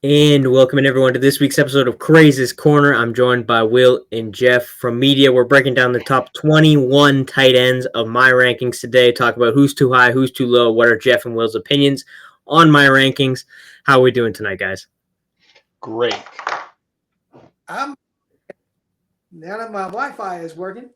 And welcome everyone to this week's episode of Crazes Corner. I'm joined by Will and Jeff from Meedia. We're breaking down the top 21 tight ends of my rankings today. Talk about who's too high, who's too low, what are Jeff and Will's opinions on my rankings. How are we doing tonight, guys? Great. Now that my Wi-Fi is working.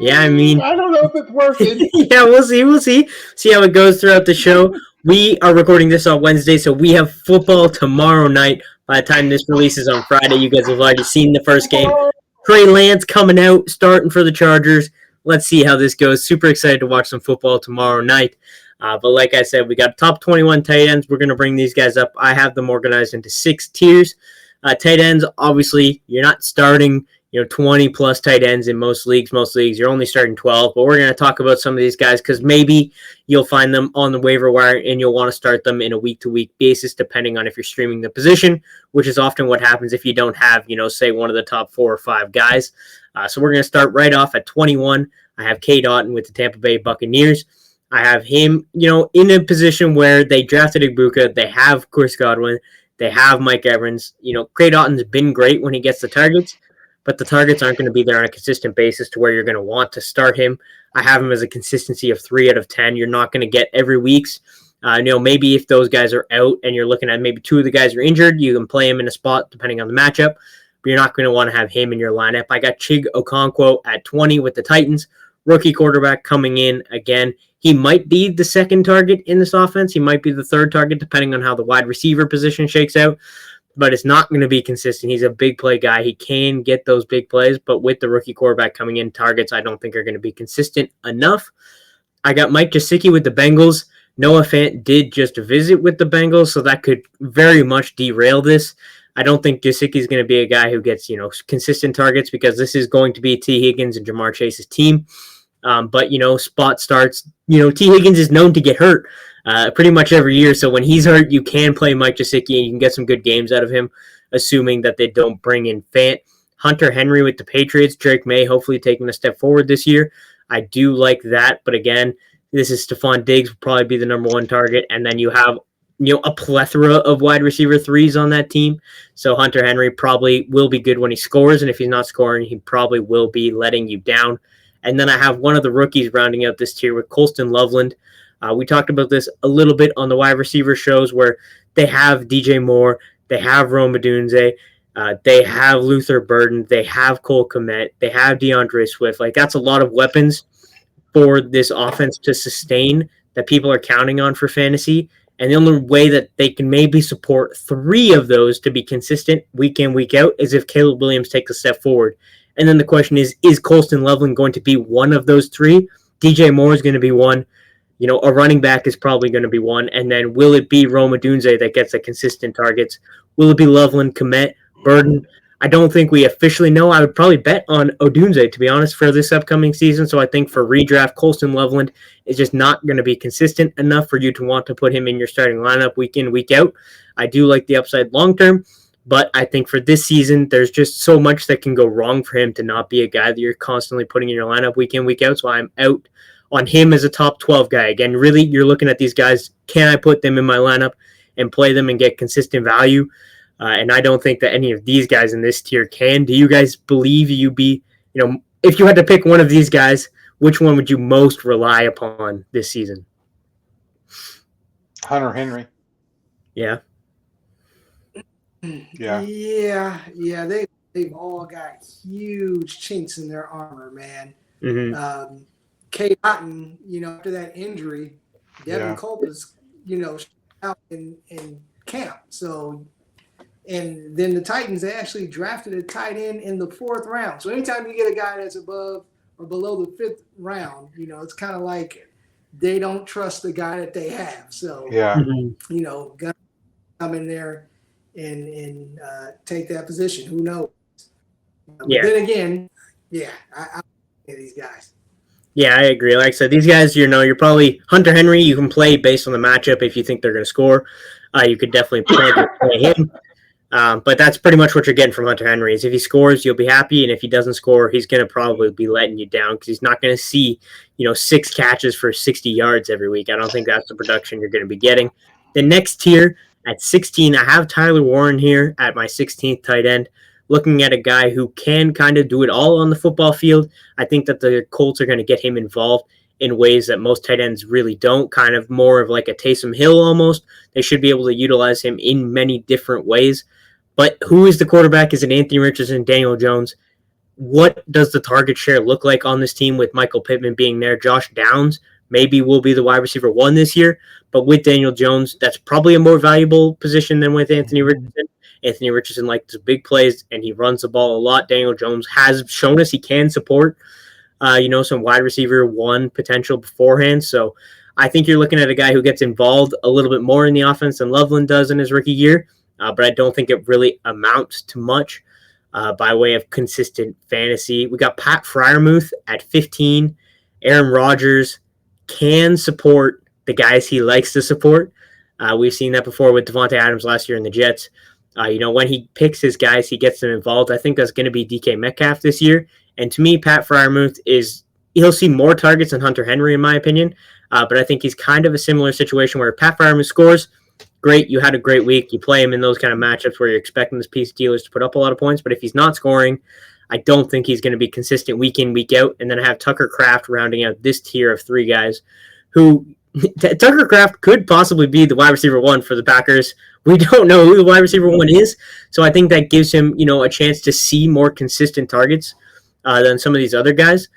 Yeah, I mean, I don't know if it's working. Yeah, we'll see. See how it goes throughout the show. We are recording this on Wednesday, so we have football tomorrow night. By the time this releases on Friday, you guys have already seen the first game. Trey Lance coming out, starting for the Chargers. Let's see how this goes. Super excited to watch some football tomorrow night. But like I said, we got top 21 tight ends. We're going to bring these guys up. I have them organized into 6 tiers. Tight ends, obviously, you're not starting 20 plus tight ends in most leagues. Most leagues, you're only starting 12. But we're going to talk about some of these guys because maybe you'll find them on the waiver wire and you'll want to start them in a week-to-week basis, depending on if you're streaming the position, which is often what happens if you don't have, say, one of the top 4 or 5 guys. So we're going to start right off at 21. I have K. Dalton with the Tampa Bay Buccaneers. I have him, in a position where they drafted Ibuka. They have Chris Godwin. They have Mike Evans. K. Dalton's been great when he gets the targets, but the targets aren't going to be there on a consistent basis to where you're going to want to start him. I have him as a consistency of 3 out of 10. You're not going to get every week's. Maybe if those guys are out and you're looking at maybe 2 of the guys are injured, you can play him in a spot depending on the matchup, but you're not going to want to have him in your lineup. I got Chig Okonkwo at 20 with the Titans. Rookie quarterback coming in again. He might be the second target in this offense. He might be the third target depending on how the wide receiver position shakes out. But it's not going to be consistent. He's a big play guy. He can get those big plays, but with the rookie quarterback coming in, targets I don't think are going to be consistent enough. I got Mike Gesicki with the Bengals. Noah Fant did just visit with the Bengals, so that could very much derail this. I don't think Gesicki is going to be a guy who gets, consistent targets because this is going to be T. Higgins and Jamar Chase's team. But spot starts, T. Higgins is known to get hurt pretty much every year. So when he's hurt, you can play Mike Gesicki and you can get some good games out of him, assuming that they don't bring in Fant. Hunter Henry with the Patriots. Drake May hopefully taking a step forward this year. I do like that. But again, this is Stephon Diggs will probably be the number 1 target. And then you have, a plethora of wide receiver 3s on that team. So Hunter Henry probably will be good when he scores. And if he's not scoring, he probably will be letting you down. And then I have one of the rookies rounding out this tier with Colston Loveland. We talked about this a little bit on the wide receiver shows where they have DJ Moore, they have Rome Odunze, they have Luther Burden, they have Cole Kmet, they have DeAndre Swift. That's a lot of weapons for this offense to sustain that people are counting on for fantasy. And the only way that they can maybe support 3 of those to be consistent week in, week out is if Caleb Williams takes a step forward. And then the question is Colston Loveland going to be one of those 3? DJ Moore is going to be one. A running back is probably going to be one. And then will it be Rome Odunze that gets the consistent targets? Will it be Loveland, Kmet, Burden? I don't think we officially know. I would probably bet on Odunze, to be honest, for this upcoming season. So I think for redraft, Colston Loveland is just not going to be consistent enough for you to want to put him in your starting lineup week in, week out. I do like the upside long term. But I think for this season, there's just so much that can go wrong for him to not be a guy that you're constantly putting in your lineup week in, week out. So I'm out on him as a top 12 guy. Again, really, you're looking at these guys. Can I put them in my lineup and play them and get consistent value? And I don't think that any of these guys in this tier can. Do you guys believe you be, if you had to pick one of these guys, which one would you most rely upon this season? Hunter Henry. Yeah. Yeah. They've all got huge chinks in their armor, man. Mm-hmm. K. Cotton, after that injury, Devin Culp is, out in camp. So, and then the Titans, they actually drafted a tight end in the 4th round. So anytime you get a guy that's above or below the 5th round, it's kind of like they don't trust the guy that they have. So, gonna come in there and take that position. Who knows? But then again, I these guys. Yeah, I agree. Like I said, these guys, you're probably Hunter Henry. You can play based on the matchup if you think they're going to score. You could definitely play him. But that's pretty much what you're getting from Hunter Henry. Is if he scores, you'll be happy, and if he doesn't score, he's going to probably be letting you down because he's not going to see 6 catches for 60 yards every week. I don't think that's the production you're going to be getting. The next tier At 16, I have Tyler Warren here at my 16th tight end. Looking at a guy who can kind of do it all on the football field. I think that the Colts are going to get him involved in ways that most tight ends really don't, kind of more of like a Taysom Hill almost. They should be able to utilize him in many different ways. But who is the quarterback? Is it Anthony Richardson, Daniel Jones? What does the target share look like on this team with Michael Pittman being there? Josh Downs maybe will be the wide receiver 1 this year, but with Daniel Jones, that's probably a more valuable position than with Anthony Richardson. Anthony Richardson likes big plays, and he runs the ball a lot. Daniel Jones has shown us he can support, some wide receiver 1 potential beforehand. So I think you're looking at a guy who gets involved a little bit more in the offense than Loveland does in his rookie year, but I don't think it really amounts to much by way of consistent fantasy. We got Pat Freiermuth at 15. Aaron Rodgers can support the guys he likes to support. We've seen that before with Devontae Adams last year in the Jets. When he picks his guys, he gets them involved. I think that's going to be DK Metcalf this year. And to me, Pat Freiermuth he'll see more targets than Hunter Henry, in my opinion. But I think he's kind of a similar situation where Pat Freiermuth scores. Great, you had a great week. You play him in those kind of matchups where you're expecting this piece of Steelers to put up a lot of points. But if he's not scoring, I don't think he's going to be consistent week in, week out. And then I have Tucker Kraft rounding out this tier of 3 guys who Tucker Kraft could possibly be the wide receiver 1 for the Packers. We don't know who the wide receiver 1 is. So I think that gives him, a chance to see more consistent targets than some of these other guys.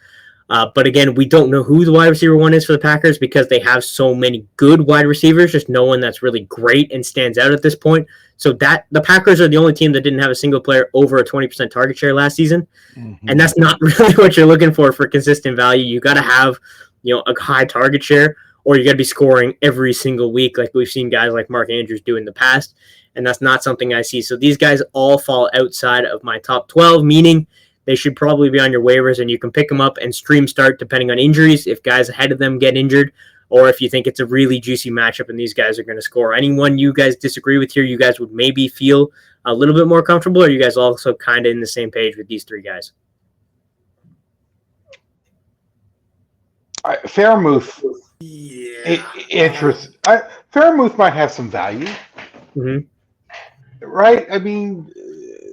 But again, we don't know who the wide receiver 1 is for the Packers because they have so many good wide receivers, just no one that's really great and stands out at this point. So that the Packers are the only team that didn't have a single player over a 20% target share last season. Mm-hmm. And that's not really what you're looking for consistent value. You got to have, a high target share, or you got to be scoring every single week like we've seen guys like Mark Andrews do in the past. And that's not something I see. So these guys all fall outside of my top 12, meaning they should probably be on your waivers, and you can pick them up and stream start depending on injuries if guys ahead of them get injured, or if you think it's a really juicy matchup and these guys are going to score. Anyone you guys disagree with here, you guys would maybe feel a little bit more comfortable, or are you guys also kind of in the same page with these 3 guys? Freiermuth, interest. Freiermuth might have some value, right? I mean,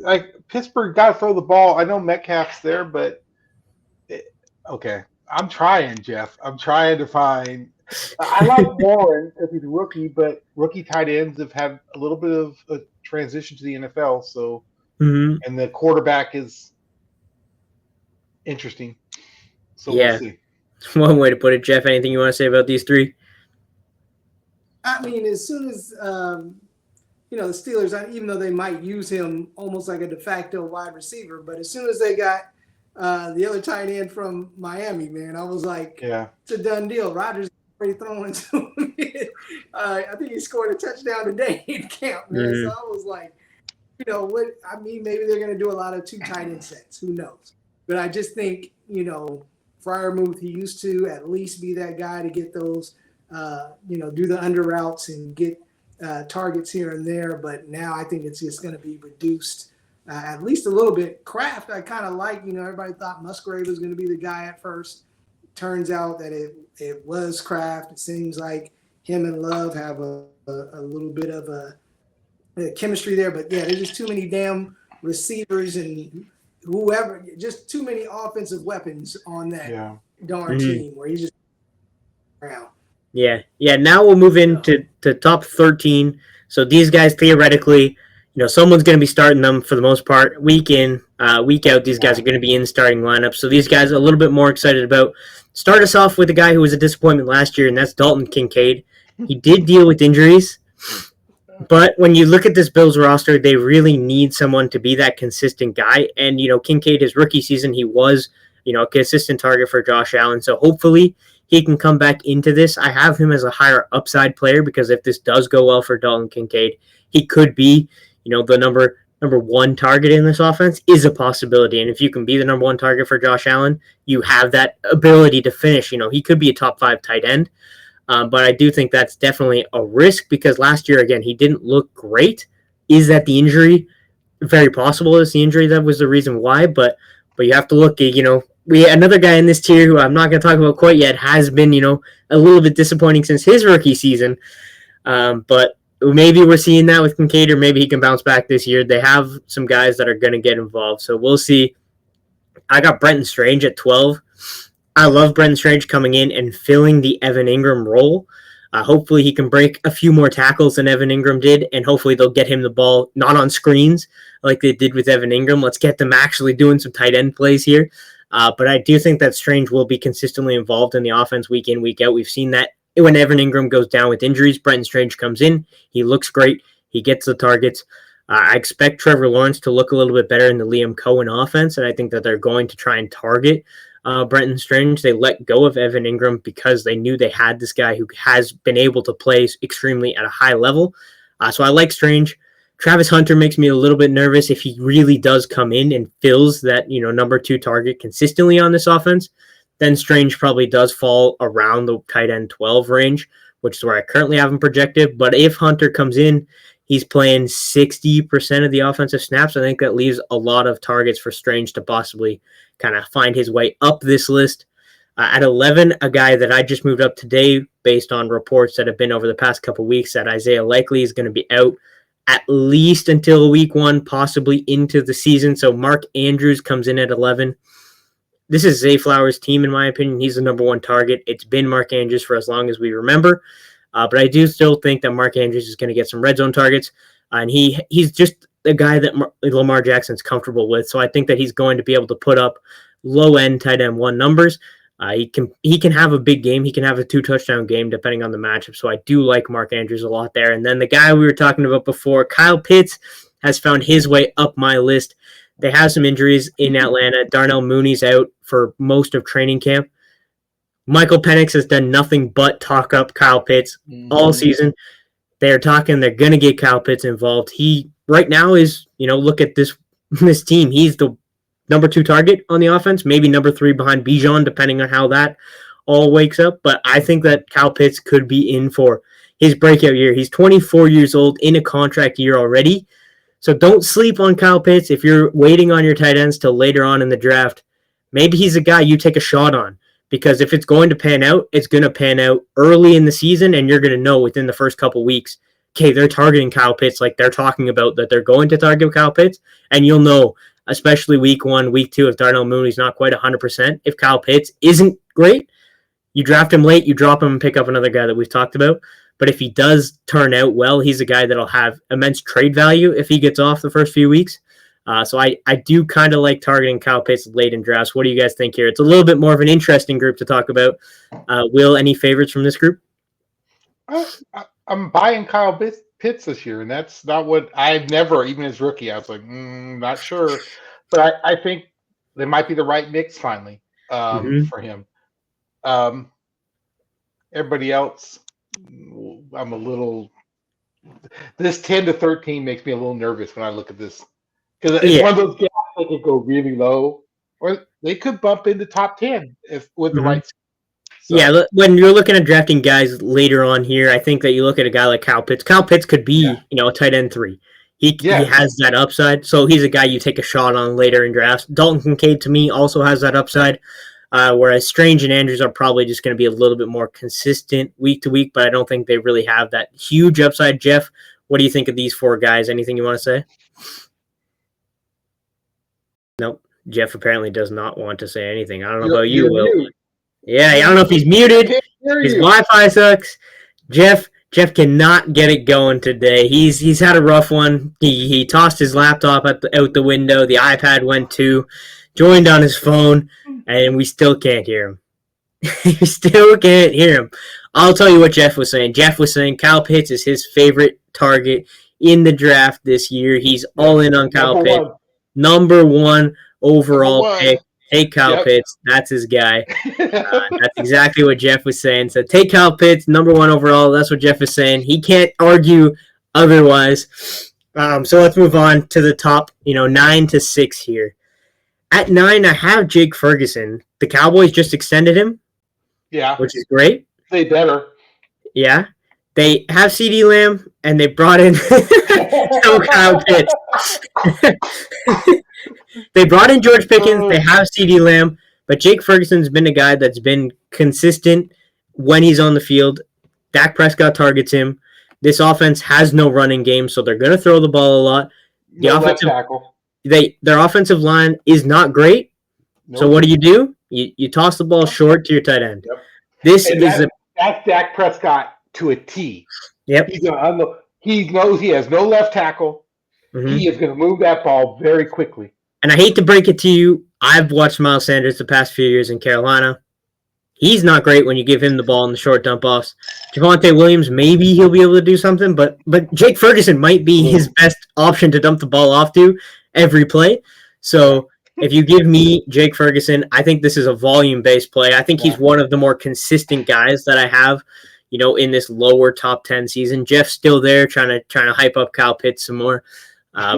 like Pittsburgh got to throw the ball. I know Metcalf's there, but okay. I'm trying, Jeff. I'm trying to find. I like Warren because he's a rookie, but rookie tight ends have had a little bit of a transition to the NFL. So, and the quarterback is interesting. So we'll see. One way to put it. Jeff, anything you want to say about these 3? I mean, as soon as the Steelers, even though they might use him almost like a de facto wide receiver, but as soon as they got the other tight end from Miami, man, I was like, it's a done deal. Rodgers already throwing to him. I think he scored a touchdown today in camp, man. So I was like, maybe they're going to do a lot of 2 tight end sets. Who knows? But I just think, Freiermuth, he used to at least be that guy to get those, do the under routes and get targets here and there. But now I think it's just going to be reduced at least a little bit. Kraft, I kind of like, everybody thought Musgrave was going to be the guy at first. Turns out that it was Kraft. It seems like him and Love have a little bit of a chemistry there. But, yeah, there's just too many damn receivers and whoever, just too many offensive weapons on that darn team where he's just around. Yeah. Now we'll move into top 13. So these guys theoretically, someone's going to be starting them for the most part. Week in, week out, these guys are going to be in starting lineups. So these guys are a little bit more excited about. Start us off with a guy who was a disappointment last year, and that's Dalton Kincaid. He did deal with injuries. But when you look at this Bills roster, they really need someone to be that consistent guy. And, Kincaid, his rookie season, he was, a consistent target for Josh Allen. So hopefully he can come back into this. I have him as a higher upside player because if this does go well for Dalton Kincaid, he could be, the number 1 target in this offense is a possibility. And if you can be the number 1 target for Josh Allen, you have that ability to finish. He could be a top 5 tight end. But I do think that's definitely a risk because last year, again, he didn't look great. Is that the injury? Very possible it's the injury that was the reason why. But you have to look at, we another guy in this tier who I'm not going to talk about quite yet has been, a little bit disappointing since his rookie season. But maybe we're seeing that with Kincaid, or maybe he can bounce back this year. They have some guys that are going to get involved, so we'll see. I got Brenton Strange at 12. I love Brenton Strange coming in and filling the Evan Engram role. Hopefully he can break a few more tackles than Evan Engram did, and hopefully they'll get him the ball not on screens like they did with Evan Engram. Let's get them actually doing some tight end plays here. But I do think that Strange will be consistently involved in the offense week in, week out. We've seen that when Evan Engram goes down with injuries, Brenton Strange comes in. He looks great. He gets the targets. I expect Trevor Lawrence to look a little bit better in the Liam Cohen offense, and I think that they're going to try and target Brenton Strange. They let go of Evan Engram because they knew they had this guy who has been able to play extremely at a high level. So I like Strange. Travis Hunter makes me a little bit nervous if he really does come in and fills that, number 2 target consistently on this offense. Then Strange probably does fall around the tight end 12 range, which is where I currently have him projected. But if Hunter comes in, he's playing 60% of the offensive snaps. I think that leaves a lot of targets for Strange to possibly kind of find his way up this list. At 11, a guy that I just moved up today based on reports that have been over the past couple weeks that Isaiah Likely is going to be out at least until week 1, possibly into the season. So Mark Andrews comes in at 11. This is Zay Flowers' team, in my opinion. He's the number 1 target. It's been Mark Andrews for as long as we remember. But I do still think that Mark Andrews is going to get some red zone targets. And he's just a guy that Lamar Jackson's comfortable with. So I think that he's going to be able to put up low-end tight end 1 numbers. He can have a big game. He can have a 2-touchdown game depending on the matchup. So I do like Mark Andrews a lot there. And then the guy we were talking about before, Kyle Pitts, has found his way up my list. They have some injuries in Atlanta. Darnell Mooney's out for most of training camp. Michael Penix has done nothing but talk up Kyle Pitts all season. They're talking they're going to get Kyle Pitts involved. He right now is, look at this team. He's the number 2 target on the offense, maybe number 3 behind Bijan, depending on how that all wakes up. But I think that Kyle Pitts could be in for his breakout year. He's 24 years old in a contract year already. So don't sleep on Kyle Pitts. If you're waiting on your tight ends till later on in the draft, maybe he's a guy you take a shot on. Because if it's going to pan out, it's going to pan out early in the season, and you're going to know within the first couple weeks, okay, they're targeting Kyle Pitts like they're talking about that they're going to target Kyle Pitts, and you'll know, especially week 1, week 2, if Darnell Mooney's not quite 100%, if Kyle Pitts isn't great, you draft him late, you drop him and pick up another guy that we've talked about. But if he does turn out well, he's a guy that'll have immense trade value if he gets off the first few weeks. So I do kind of like targeting Kyle Pitts late in drafts. What do you guys think here? It's a little bit more of an interesting group to talk about. Will, any favorites from this group? I'm buying Kyle Pitts this year, and that's not what I've never, even as rookie, I was like, not sure. But I think they might be the right mix finally for him. Everybody else, I'm a little – this 10 to 13 makes me a little nervous when I look at this. Because it's one of those gaps that could go really low, or they could bump into top 10 with the right. So. Yeah, when you're looking at drafting guys later on here, I think that you look at a guy like Kyle Pitts. Kyle Pitts could be, a tight end 3. He has that upside, so he's a guy you take a shot on later in drafts. Dalton Kincaid, to me, also has that upside, whereas Strange and Andrews are probably just going to be a little bit more consistent week to week, but I don't think they really have that huge upside. Jeff, what do you think of these 4 guys? Anything you want to say? Nope. Jeff apparently does not want to say anything. I don't know about you, Will. Mute. Yeah, I don't know if he's muted. His Wi-Fi sucks. Jeff cannot get it going today. He's had a rough one. He tossed his laptop out the window. The iPad went too. Joined on his phone, and we still can't hear him. We still can't hear him. I'll tell you what Jeff was saying. Jeff was saying Kyle Pitts is his favorite target in the draft this year. He's all in on Kyle Pitts. Number 1 overall pick. Take Kyle Pitts. That's his guy. That's exactly what Jeff was saying. So take Kyle Pitts, number 1 overall. That's what Jeff is saying. He can't argue otherwise. So let's move on to the top, 9 to 6 here. At 9, I have Jake Ferguson. The Cowboys just extended him. Yeah. Which is great. They better. Yeah. They have CeeDee Lamb, and they brought in Kyle Pitts. They brought in George Pickens. They have CeeDee Lamb, but Jake Ferguson's been a guy that's been consistent when he's on the field. Dak Prescott targets him. This offense has no running game, so they're going to throw the ball a lot. No left tackle. Their offensive line is not great. Nope. So what do? You toss the ball short to your tight end. Yep. That's Dak Prescott to a T. Yep. He knows he has no left tackle. Mm-hmm. He is going to move that ball very quickly. And I hate to break it to you, I've watched Miles Sanders the past few years in Carolina. He's not great when you give him the ball in the short dump-offs. Javonte Williams, maybe he'll be able to do something, but Jake Ferguson might be his best option to dump the ball off to every play. So if you give me Jake Ferguson, I think this is a volume-based play. I think he's one of the more consistent guys that I have, in this lower top 10 season. Jeff's still there trying to hype up Kyle Pitts some more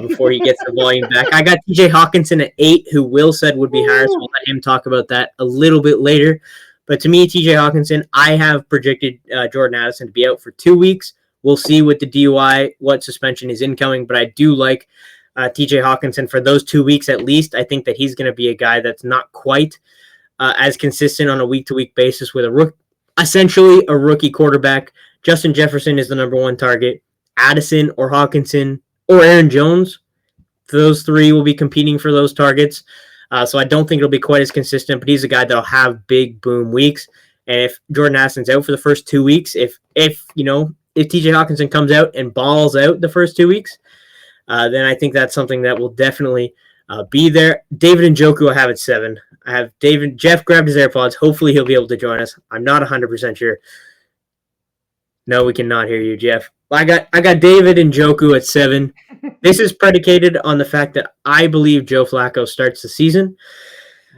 before he gets the volume back. I got TJ Hockenson at 8, who Will said would be higher, so we'll let him talk about that a little bit later. But to me, TJ Hockenson, I have projected Jordan Addison to be out for 2 weeks. We'll see with the DUI what suspension is incoming, but I do like TJ Hockenson for those 2 weeks at least. I think that he's going to be a guy that's not quite as consistent on a week-to-week basis with essentially a rookie quarterback. Justin Jefferson is the number one target. Addison or Hockenson or Aaron Jones, those three will be competing for those targets. So I don't think it'll be quite as consistent, but he's a guy that'll have big boom weeks. And if Jordan Addison's out for the first 2 weeks, if TJ Hockenson comes out and balls out the first 2 weeks, then I think that's something that will definitely be there. David Njoku, I have at 7. I have Jeff grabbed his AirPods. Hopefully he'll be able to join us. I'm not 100% sure. No, we cannot hear you, Jeff. I got David Njoku at 7. This is predicated on the fact that I believe Joe Flacco starts the season.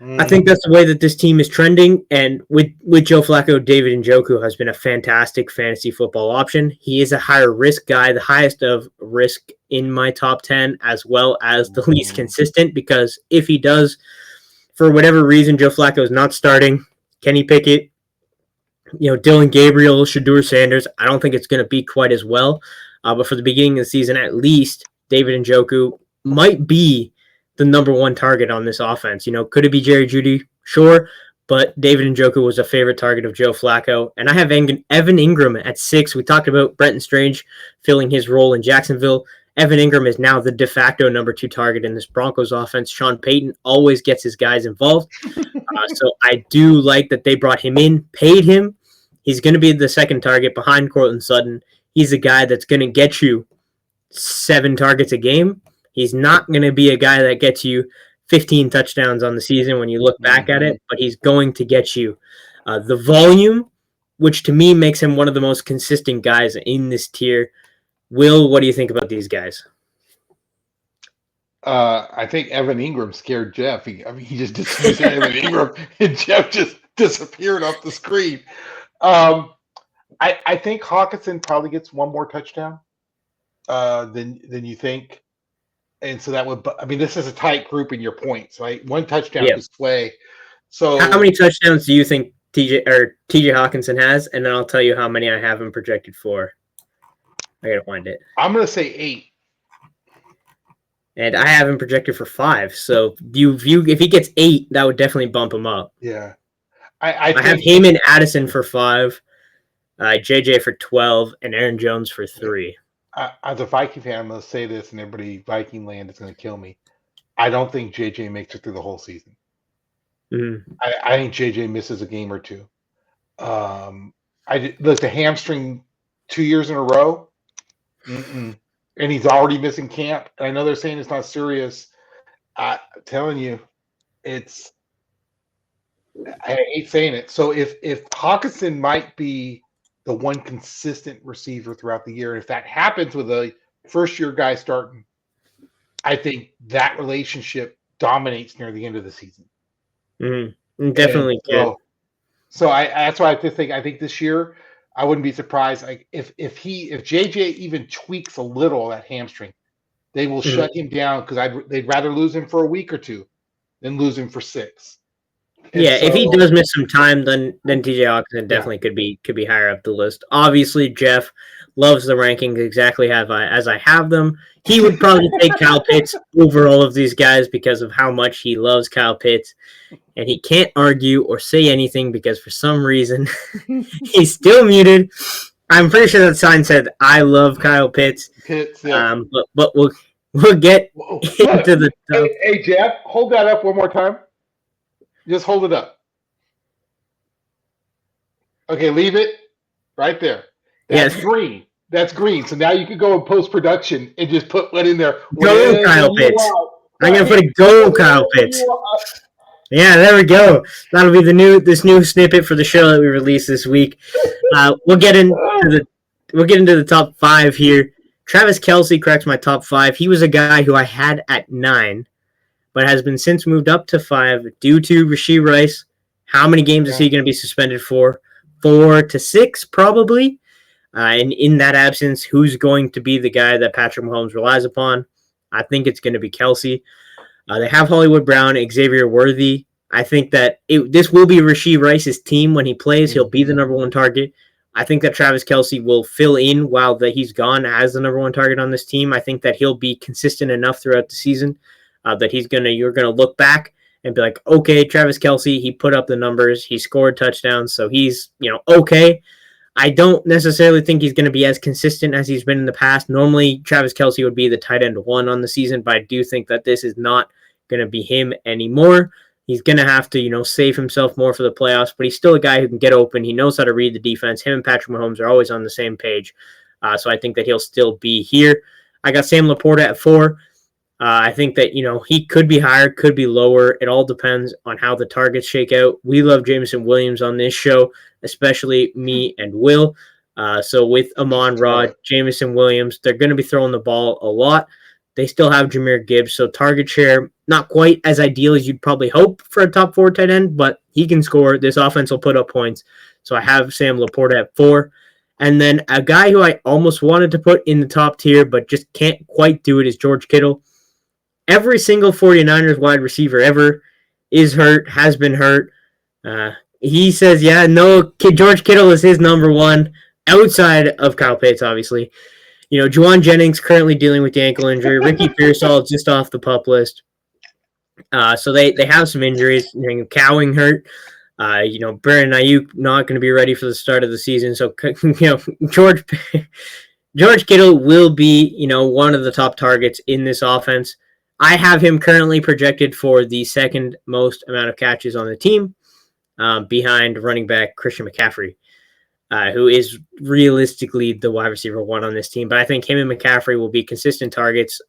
I think that's the way that this team is trending. And with Joe Flacco, David Njoku has been a fantastic fantasy football option. He is a higher risk guy, the highest of risk in my top 10, as well as the least consistent, because if he does, for whatever reason, Joe Flacco is not starting, Kenny Pickett, Dylan Gabriel, Shadur Sanders, I don't think it's going to be quite as well. But for the beginning of the season, at least, David Njoku might be the number one target on this offense. Could it be Jerry Jeudy? Sure. But David Njoku was a favorite target of Joe Flacco. And I have Evan Engram at 6. We talked about Brenton Strange filling his role in Jacksonville. Evan Engram is now the de facto number 2 target in this Broncos offense. Sean Payton always gets his guys involved. So I do like that they brought him in, paid him. He's going to be the second target behind Courtland Sutton. He's a guy that's going to get you 7 targets a game. He's not going to be a guy that gets you 15 touchdowns on the season when you look back at it, but he's going to get you the volume, which to me makes him one of the most consistent guys in this tier. Will, what do you think about these guys? I think Evan Engram scared Jeff. He just dismissed Evan Engram, and Jeff just disappeared off the screen. I think Hockenson probably gets one more touchdown than you think. And so that would, this is a tight group in your points, right? One touchdown to sway. So how many touchdowns do you think TJ Hockenson has? And then I'll tell you how many I have him projected for. I gotta find it. I'm gonna say 8. And I have him projected for 5. So if he gets 8, that would definitely bump him up. Yeah. I have him and Addison for 5, JJ for 12, and Aaron Jones for 3. As a Viking fan, I'm going to say this, and everybody Viking land is going to kill me. I don't think JJ makes it through the whole season. Mm-hmm. I think JJ misses a game or 2. The hamstring 2 years in a row, and he's already missing camp. And I know they're saying it's not serious. I'm telling you, I hate saying it. So if Hockenson might be the one consistent receiver throughout the year, and if that happens with a first-year guy starting, I think that relationship dominates near the end of the season. Mm-hmm. Definitely. So that's why I think this year I wouldn't be surprised. Like if JJ even tweaks a little that hamstring, they will shut him down, because they'd rather lose him for a week or 2 than lose him for 6. And if he does miss some time, then TJ Hockenson definitely could be higher up the list. Obviously, Jeff loves the rankings exactly as I have them. He would probably take Kyle Pitts over all of these guys because of how much he loves Kyle Pitts, and he can't argue or say anything because for some reason he's still muted. I'm pretty sure that sign said "I love Kyle Pitts." Pitts, yeah. But we'll get Whoa, into the top. Hey, Jeff, hold that up one more time. Just hold it up. Okay, leave it right there. That's Yes. green. That's green. So now you can go in post-production and just put one in there. Go Kyle Pitts. I'm gonna put a go Kyle Pitts. Yeah, there we go. That'll be this new snippet for the show that we released this week. We'll get into the top 5 here. Travis Kelce corrects my top 5. He was a guy who I had at 9, but has been since moved up to 5 due to Rashee Rice. How many games is he going to be suspended for? 4 to 6, probably. And in that absence, who's going to be the guy that Patrick Mahomes relies upon? I think it's going to be Kelce. They have Hollywood Brown, Xavier Worthy. I think that this will be Rashee Rice's team when he plays. He'll be the number 1 target. I think that Travis Kelce will fill in while he's gone as the number 1 target on this team. I think that he'll be consistent enough throughout the season that you're gonna look back and be like, okay, Travis Kelce, he put up the numbers, he scored touchdowns, so he's okay. I don't necessarily think he's going to be as consistent as he's been in the past. Normally, Travis Kelce would be the tight end 1 on the season, but I do think that this is not going to be him anymore. He's going to have to, save himself more for the playoffs, but he's still a guy who can get open. He knows how to read the defense. Him and Patrick Mahomes are always on the same page, so I think that he'll still be here. I got Sam Laporta at 4. I think that, he could be higher, could be lower. It all depends on how the targets shake out. We love Jameson Williams on this show, especially me and Will. So with Amon-Ra, Jameson Williams, they're going to be throwing the ball a lot. They still have Jahmyr Gibbs, so target share, not quite as ideal as you'd probably hope for a top 4 tight end, but he can score. This offense will put up points. So I have Sam Laporta at 4. And then a guy who I almost wanted to put in the top tier, but just can't quite do it, is George Kittle. Every single 49ers wide receiver ever is hurt, has been hurt. He says, George Kittle is his number 1 outside of Kyle Pitts, obviously. Juwan Jennings currently dealing with the ankle injury. Ricky Pearsall just off the PUP list. So they have some injuries. Cowing hurt. Brandon Ayuk not going to be ready for the start of the season. So, George Kittle will be, one of the top targets in this offense. I have him currently projected for the 2nd most amount of catches on the team, behind running back Christian McCaffrey, who is realistically the wide receiver 1 on this team. But I think him and McCaffrey will be consistent targets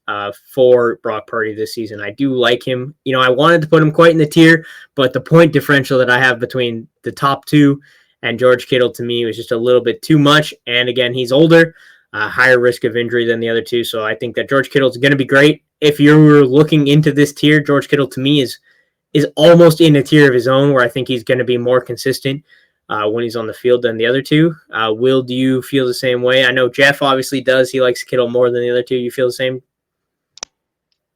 for Brock Purdy this season. I do like him. I wanted to put him quite in the tier, but the point differential that I have between the top 2 and George Kittle to me was just a little bit too much. And again, he's older, higher risk of injury than the other 2. So I think that George Kittle is going to be great. If you're looking into this tier, George Kittle to me is almost in a tier of his own, where I think he's going to be more consistent when he's on the field than the other 2. Will, do you feel the same way? I know Jeff obviously does. He likes Kittle more than the other 2. You feel the same?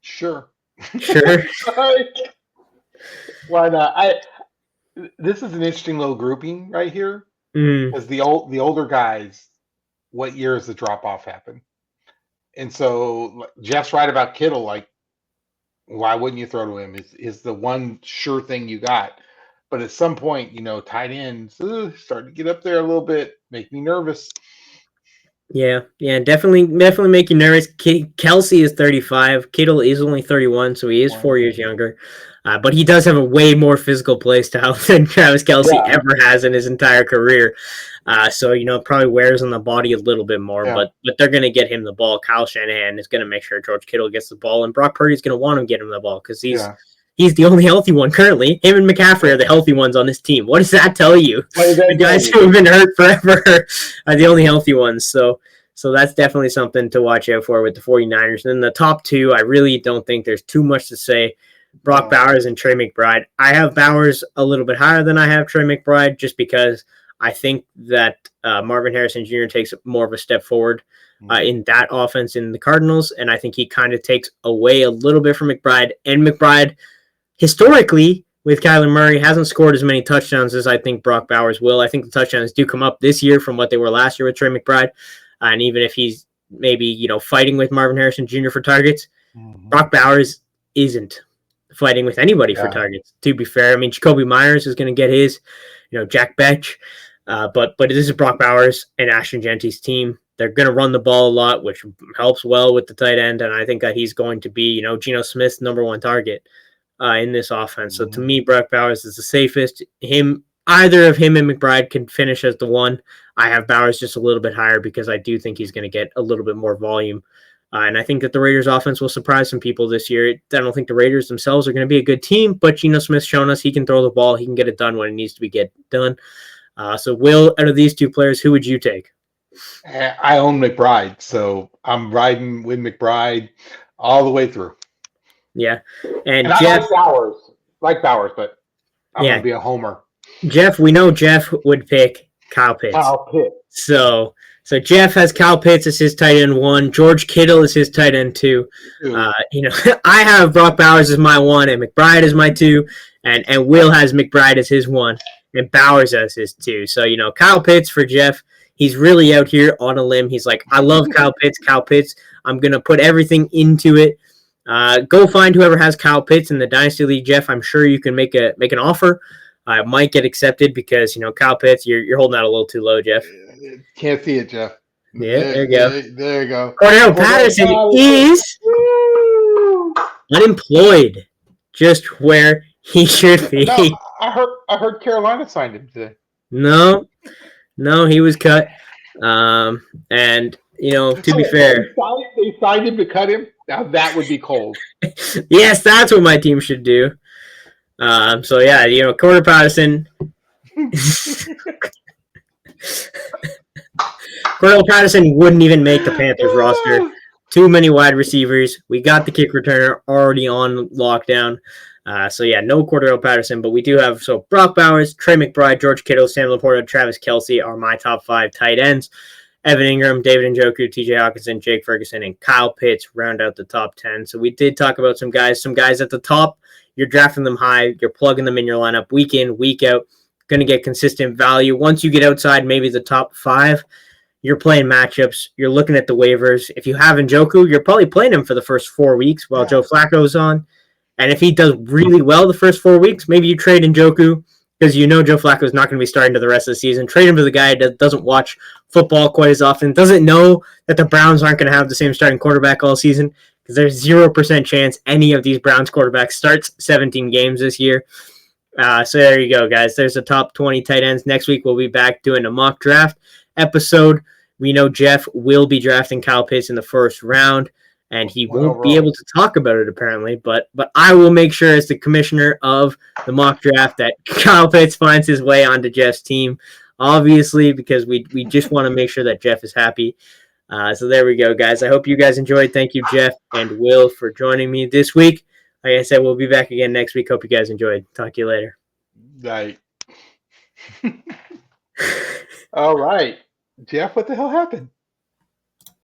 Sure. Why not? This is an interesting little grouping right here, because the older guys, what year does the drop off happen? And so Jeff's right about Kittle. Like, why wouldn't you throw to him? Is the one sure thing you got. But at some point, tight ends starting to get up there a little bit, make me nervous. Yeah, definitely make you nervous. Kelce is 35. Kittle is only 31, so he is 4 years younger. But he does have a way more physical play style than Travis Kelce ever has in his entire career. So, probably wears on the body a little bit more, but they're going to get him the ball. Kyle Shanahan is going to make sure George Kittle gets the ball, and Brock Purdy is going to want to get him the ball because he's the only healthy one currently. Him and McCaffrey are the healthy ones on this team. What does that tell you? The guys who have been hurt forever are the only healthy ones. So that's definitely something to watch out for with the 49ers. And then the top 2, I really don't think there's too much to say. Brock Bowers and Trey McBride. I have Bowers a little bit higher than I have Trey McBride just because I think that Marvin Harrison Jr. takes more of a step forward in that offense in the Cardinals, and I think he kind of takes away a little bit from McBride. And McBride, historically, with Kyler Murray, hasn't scored as many touchdowns as I think Brock Bowers will. I think the touchdowns do come up this year from what they were last year with Trey McBride, and even if he's maybe fighting with Marvin Harrison Jr. for targets, Brock Bowers isn't fighting with anybody for targets, to be fair. I mean, Jacoby Myers is going to get his, Jack Betch. But this is Brock Bowers and Ashton Genty's team. They're going to run the ball a lot, which helps well with the tight end, and I think that he's going to be, Geno Smith's number one target in this offense. So to me, Brock Bowers is the safest. Either of him and McBride can finish as the one. I have Bowers just a little bit higher because I do think he's going to get a little bit more volume. And I think that the Raiders offense will surprise some people this year. I don't think the Raiders themselves are going to be a good team, but Geno Smith's shown us he can throw the ball. He can get it done when it needs to be get done. So Will, out of these two players, who would you take? I own McBride, so I'm riding with McBride all the way through. Yeah. And I Jeff, like Bowers, but I'm going to be a homer. Jeff, we know Jeff would pick Kyle Pitts. So Jeff has Kyle Pitts as his tight end 1. George Kittle is his tight end 2. I have Brock Bowers as my 1 and McBride as my 2, and Will has McBride as his 1 and Bowers as his 2. So, Kyle Pitts for Jeff, he's really out here on a limb. He's like, I love Kyle Pitts. I'm going to put everything into it. Go find whoever has Kyle Pitts in the Dynasty League, Jeff. I'm sure you can make an offer. It might get accepted because, Kyle Pitts, you're holding out a little too low, Jeff. Can't see it, Jeff. Yeah, there you go. There you go. Cordell Patterson is unemployed, just where he should be. No, I heard Carolina signed him today. No, he was cut. And, to be fair. They signed him to cut him? Now that would be cold. Yes, that's what my team should do. So, yeah, Cordell Patterson. Cordell Patterson wouldn't even make the Panthers roster. Too many wide receivers. We got the kick returner already on lockdown. No Cordell Patterson, but we do have Brock Bowers, Trey McBride, George Kittle, Sam Laporta, Travis Kelce are my top 5 tight ends. Evan Engram, David Njoku, TJ Hockenson, Jake Ferguson, and Kyle Pitts round out the top 10. So we did talk about some guys at the top. You're drafting them high. You're plugging them in your lineup week in, week out. Going to get consistent value. Once you get outside maybe the top 5, you're playing matchups. You're looking at the waivers. If you have Njoku, you're probably playing him for the first 4 weeks while Joe Flacco's on. And if he does really well the first 4 weeks, maybe you trade Njoku because Joe Flacco's not going to be starting to the rest of the season. Trade him for the guy that doesn't watch football quite as often, doesn't know that the Browns aren't going to have the same starting quarterback all season because there's 0% chance any of these Browns quarterbacks starts 17 games this year. So there you go, guys. There's the top 20 tight ends. Next week, we'll be back doing a mock draft episode. We know Jeff will be drafting Kyle Pitts in the first round, and he won't be able to talk about it apparently. But I will make sure as the commissioner of the mock draft that Kyle Pitts finds his way onto Jeff's team, obviously, because we just want to make sure that Jeff is happy. So there we go, guys. I hope you guys enjoyed. Thank you, Jeff and Will, for joining me this week. Like I said, we'll be back again next week. Hope you guys enjoyed. Talk to you later. Right. All right. Jeff, what the hell happened?